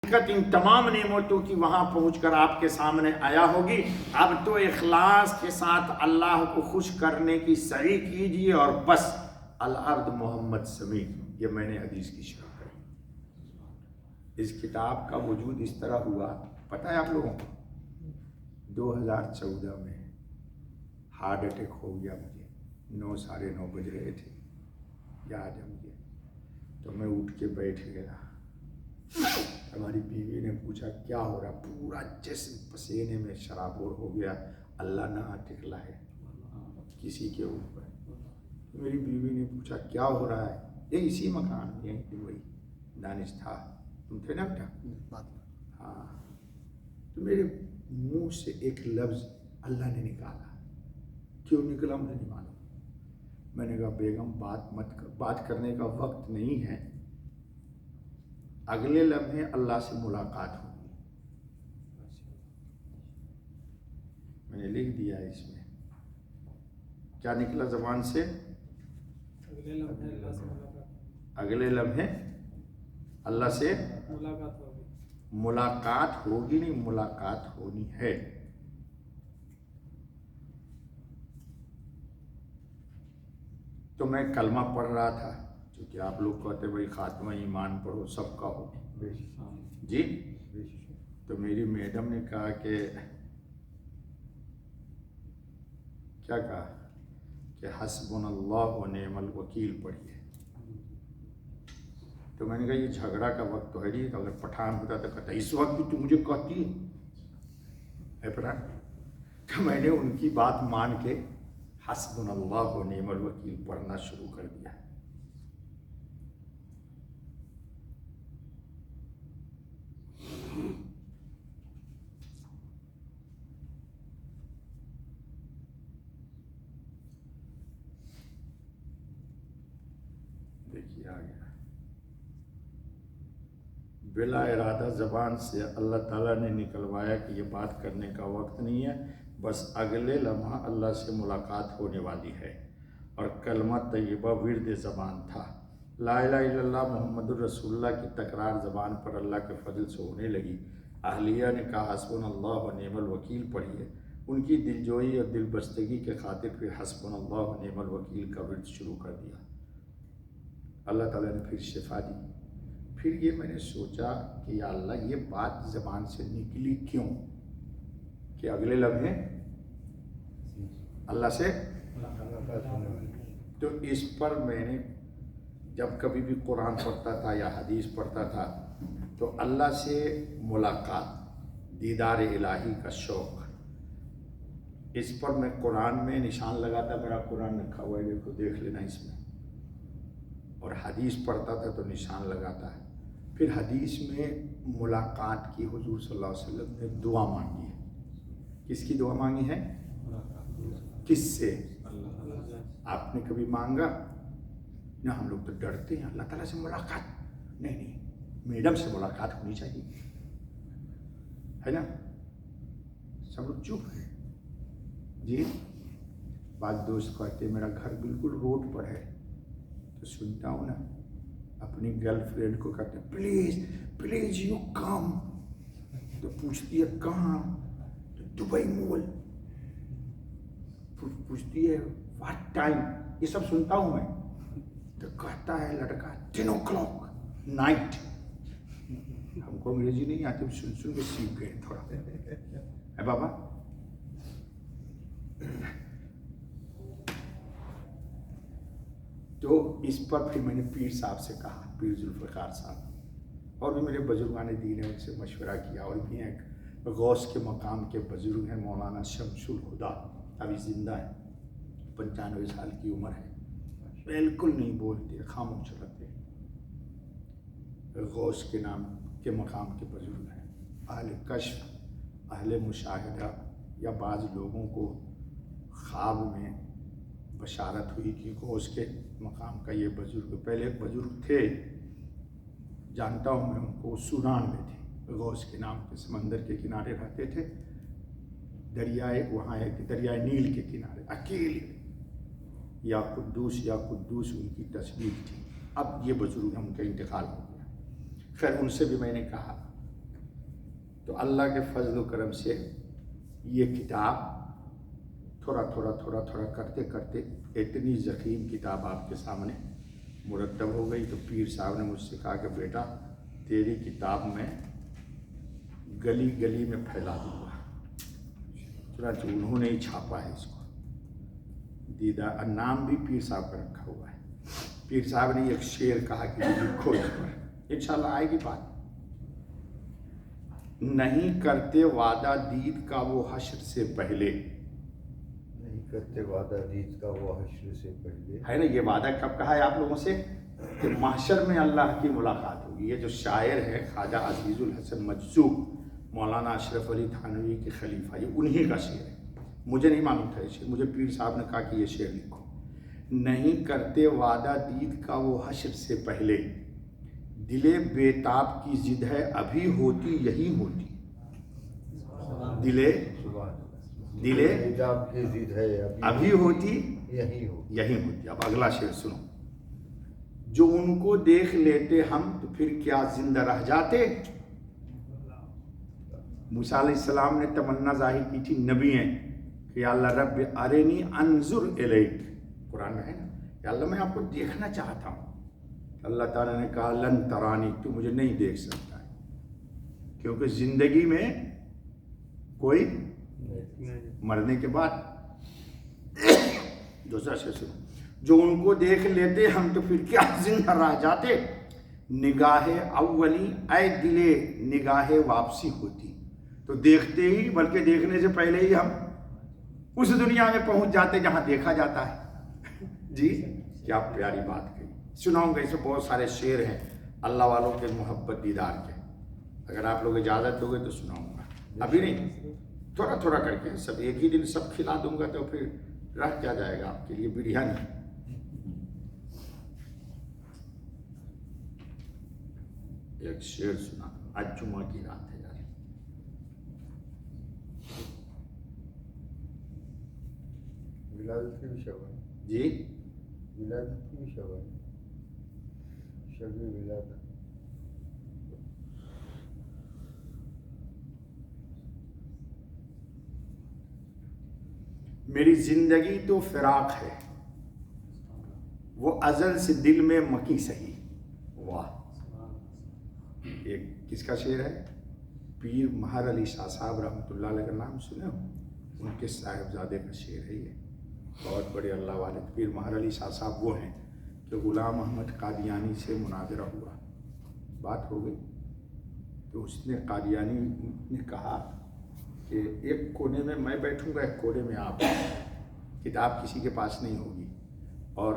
ان تمام نعمتوں کی وہاں پہنچ کر آپ کے سامنے آیا ہوگی. اب تو اخلاص کے ساتھ اللہ کو خوش کرنے کی سعی کیجیے اور بس. العبد محمد سمیع، یہ میں نے حدیث کی شرح کری. اس کتاب کا وجود اس طرح ہوا، پتہ ہے آپ لوگوں کو؟ 2014 میں ہارٹ اٹیک ہو گیا مجھے. 9 ساڑھے 9 بج رہے تھے، یاد ہے مجھے. تو میں اٹھ کے بیٹھ گیا. ہماری بیوی نے پوچھا کیا ہو رہا؟ پورا جسم پسینے میں شرابور ہو گیا. اللہ نہ ٹکلا ہے کسی کے اوپر. میری بیوی نے پوچھا کیا ہو رہا ہے؟ یہ اسی مکان میں یہیں دبئی دانش تھا، تم تھے نا بیٹا؟ ہاں. تو میرے منہ سے ایک لفظ اللہ نے نکالا. کیوں نکلا مجھے نہیں معلوم. میں نے کہا بیگم بات کرنے کا وقت نہیں ہے، اگلے لمحے اللہ سے ملاقات ہوگی. میں نے لکھ دیا اس میں. کیا نکلا زبان سے؟ اگلے لمحے اللہ سے ملاقات ہوگی. نہیں، ملاقات ہونی ہے. تو میں کلمہ پڑھ رہا تھا، کیونکہ آپ لوگ کہتے بھائی خاتمہ ایمان پڑھو سب کا ہو جی. تو میری میڈم نے کہا کہ کیا کہا کہ حسبنا اللہ و نعم الوکیل پڑھیے. تو میں نے کہا یہ جھگڑا کا وقت تو ہے نہیں. اگر پٹھان ہوتا تو کہتا اس وقت بھی تو مجھے کہتی ہے پٹھان. تو میں نے ان کی بات مان کے حسبنا اللہ و نعم الوکیل پڑھنا شروع کر دیا. دیکھیے آ گیا. بلا ارادہ زبان سے اللہ تعالیٰ نے نکلوایا کہ یہ بات کرنے کا وقت نہیں ہے، بس اگلے لمحہ اللہ سے ملاقات ہونے والی ہے. اور کلمہ طیبہ ورد زبان تھا. لا الہ الا اللہ محمد الرسول اللہ کی تکرار زبان پر اللہ کے فضل سے ہونے لگی. اہلیہ نے کہا حسبنا اللہ و نعم الوکیل پڑھیے. ان کی دلجوئی اور دل بستگی کے خاطر پھر حسبنا اللہ و نعم الوکیل کا ورد شروع کر دیا. اللہ تعالیٰ نے پھر شفا دی. پھر یہ میں نے سوچا کہ یا اللہ یہ بات زبان سے نکلی کیوں کہ اگلے لمحے اللہ سے. تو اس پر میں نے جب کبھی بھی قرآن پڑھتا تھا یا حدیث پڑھتا تھا تو اللہ سے ملاقات، دیدار الہی کا شوق، اس پر میں قرآن میں نشان لگاتا. میرا قرآن رکھا ہوا ہے، دیکھو دیکھ لینا اس میں. اور حدیث پڑھتا تھا تو نشان لگاتا ہے. پھر حدیث میں ملاقات کی حضور صلی اللہ علیہ وسلم نے دعا مانگی ہے. کس کی دعا مانگی ہے؟ کس سے؟ آپ نے کبھی مانگا نہ؟ ہم لوگ تو ڈرتے ہیں اللہ تعالیٰ سے ملاقات. نہیں، میڈم سے ملاقات ہونی چاہیے، ہے نا؟ سب لوگ چپ ہیں جی. بعض دوست کہتے میرا گھر بالکل روڈ پر ہے، تو سنتا ہوں نا اپنی گرل فرینڈ کو کہتے پلیز پلیز یو کم. تو پوچھتی ہے کہاں؟ تو دبئی مول. پوچھتی ہے واٹ ٹائم؟ یہ سب سنتا ہوں میں. تو کہتا ہے لڑکا 10 o'clock نائٹ. ہم کو انگریزی نہیں آتی، سن کے سیکھ گئے تھوڑا ہے بابا. تو اس پر پھر میں نے پیر صاحب سے کہا، پیر ذوالفقار صاحب، اور بھی میرے بزرگان دین ہیں، ان سے مشورہ کیا. اور بھی ایک غوث کے مقام کے بزرگ ہیں مولانا شمس الہدا، ابھی زندہ ہیں، 95 سال کی عمر ہے، بالکل نہیں بولتے، خاموش رہتے. غوث کے نام کے مقام کے بزرگ ہیں. اہل کشف، اہل مشاہدہ، یا بعض لوگوں کو خواب میں بشارت ہوئی کہ غوث کے مقام کا یہ بزرگ، پہلے ایک بزرگ تھے جانتا ہوں میں ان کو، سوڈان میں تھے، غوث کے نام کے، سمندر کے کنارے رہتے تھے، دریائے وہاں ایک دریائے نیل کے کنارے اکیلے. یا قدوس ان کی تصویر تھی. اب یہ بزرگ ہیں، ان کا انتقال ہو گیا. خیر ان سے بھی میں نے کہا تو اللہ کے فضل و کرم سے یہ کتاب تھوڑا تھوڑا کرتے کرتے اتنی ضخیم کتاب آپ کے سامنے مرتب ہو گئی۔ تو پیر صاحب نے مجھ سے کہا کہ بیٹا تیری کتاب میں گلی گلی میں پھیلا دوں گا۔ چنانچہ انہوں نے ہی چھاپا ہے اس کو، دیدہ نام بھی پیر صاحب کا رکھا ہوا ہے۔ پیر صاحب نے ایک شعر کہا کہ لکھو اس پر، انشاءاللہ آئے گی بات۔ نہیں کرتے وعدہ دید کا وہ حشر سے پہلے، نہیں کرتے وعدہ دید کا وہ حشر سے پہلے، ہے نا یہ وعدہ کب کہا ہے آپ لوگوں سے کہ محشر میں اللہ کی ملاقات ہوگی۔ یہ جو شاعر ہے خواجہ عزیز الحسن مجذوب، مولانا اشرف علی تھانوی کے خلیفہ، یہ انہی کا شعر ہے، مجھے نہیں معلوم تھا یہ شعر، مجھے پیر صاحب نے کہا کہ یہ شعر لکھو۔ نہیں کرتے وعدہ دید کا وہ حشر سے پہلے، دل بیتاب کی ضد ہے ابھی ہوتی یہی ہوتی، دل بیتاب کی ضد ہے ابھی ہوتی یہی ہو، یہی ہوتی۔ اب اگلا شعر سنو، جو ان کو دیکھ لیتے ہم تو پھر کیا زندہ رہ جاتے۔ موسیٰ علیہ السلام نے تمنا ظاہر کی تھی، نبی ہیں، کہ یا اللہ رب ارنی انظر الیک، قرآن میں ہے نا، یا اللہ میں آپ کو دیکھنا چاہتا ہوں۔ اللہ تعالیٰ نے کہا لن ترانی، تو مجھے نہیں دیکھ سکتا ہے، کیونکہ زندگی میں کوئی مرنے کے بعد دوسرا شعر سنو، جو ان کو دیکھ لیتے ہم تو پھر کیا زندہ رہ جاتے، نگاہ اولی اے دلے نگاہ واپسی ہوتی۔ تو دیکھتے ہی بلکہ دیکھنے سے پہلے ہی ہم اس دنیا میں پہنچ جاتے جہاں دیکھا جاتا ہے۔ جی کیا پیاری بات کہی، سناؤں گا، اس میں بہت سارے شعر ہیں اللہ والوں کے محبت دیدار کے، اگر آپ لوگ اجازت دو گے تو سناؤں گا، ابھی نہیں، تھوڑا کر کے، سب ایک ہی دن سب کھلا دوں گا تو پھر رہ کیا جائے گا آپ کے لیے بریانی۔ ایک شعر سنا، آج جمعہ کی رات ہے یار، ولادت کی بھی شب ہے، جی ولادت کی بھی شب ہے، شب ولادت۔ میری زندگی تو فراق ہے، وہ ازل سے دل میں مکی سہی۔ واہ، ایک کس کا شعر ہے؟ پیر مہر علی شاہ صاحب رحمۃ اللہ علیہ کا نام سنے ہو؟ ان کے صاحبزادے کا شعر ہے یہ، بہت بڑے اللہ والے پیر مہر علی شاہ صاحب وہ ہیں کہ غلام احمد قادیانی سے مناظرہ ہوا، بات ہو گئی، تو اس نے قادیانی نے کہا کہ ایک کونے میں میں بیٹھوں گا، ایک کونے میں آپ، کتاب کسی کے پاس نہیں ہوگی، اور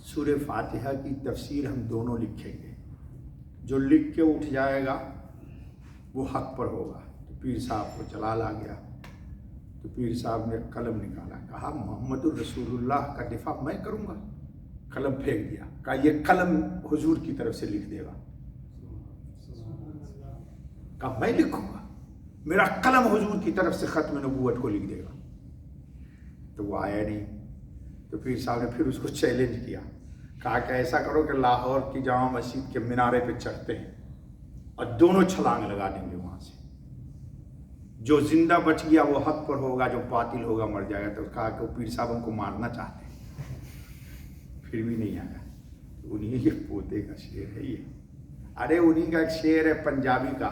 سورہ فاتحہ کی تفسیر ہم دونوں لکھیں گے، جو لکھ کے اٹھ جائے گا وہ حق پر ہوگا۔ تو پیر صاحب کو جلال آ گیا، تو پیر صاحب نے قلم نکالا، کہا محمد الرسول اللہ کا دفاع میں کروں گا، قلم پھینک دیا، کہا یہ قلم حضور کی طرف سے لکھ دے گا، کہا میں لکھوں گا، میرا قلم حضور کی طرف سے ختم نبوت کو لکھ دے گا۔ تو وہ آیا نہیں، تو پیر صاحب نے پھر اس کو چیلنج کیا، کہا کہ ایسا کرو کہ لاہور کی جامع مسجد کے مینارے پہ چڑھتے ہیں اور دونوں چھلانگ لگا دیں گے وہاں سے، جو زندہ بچ گیا وہ حق پر ہوگا، جو باطل ہوگا مر جائے گا۔ تو کہا کہ وہ پیر صاحب ہم کو مارنا چاہتے ہیں، پھر بھی نہیں آیا۔ انہیں کے پوتے کا شعر ہے یہ، ارے انہیں کا ایک شعر ہے پنجابی کا،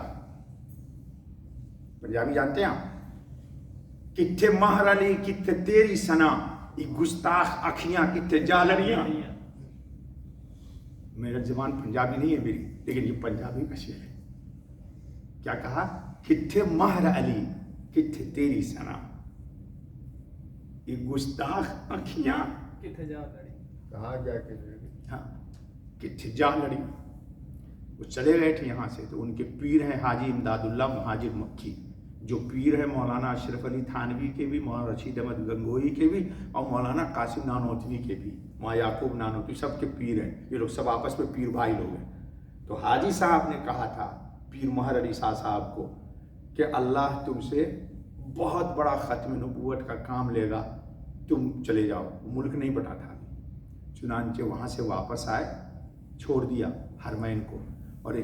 پنجابی جانتے ہیں آپ؟ کتھے مہر علی کتھے تیری سنا، یہ گستاخ اکھیاں کتھے جالڑیاں۔ میرا زبان پنجابی نہیں ہے میری، لیکن یہ پنجابی کا شعر ہے۔ کیا کہا؟ کتھے مہر علی کتھے تیری سنا، یہ گستاخ اکھیاں کتھے جا لڑی، کہاں جا کے لڑی، ہاں کتھے جا لڑی۔ وہ چلے گئے تھے یہاں سے، تو ان کے پیر ہیں حاجی امداد اللہ مہاجر مکی، جو پیر ہیں مولانا اشرف علی تھانوی کے بھی، مولانا رشید احمد گنگوئی کے بھی، اور مولانا قاسم نانوتوی کے بھی، مولانا یعقوب نانوتوی، سب کے پیر ہیں، یہ لوگ سب آپس میں پیر بھائی لوگ ہیں۔ تو حاجی صاحب نے کہا تھا پیر مہر علی شاہ صاحب کو کہ اللہ تم سے بہت بڑا ختم نبوت کا کام لے گا، تم چلے جاؤ، ملک نہیں بٹا تھا، چنانچہ وہاں سے واپس آئے، چھوڑ دیا حرمین کو، اور ایک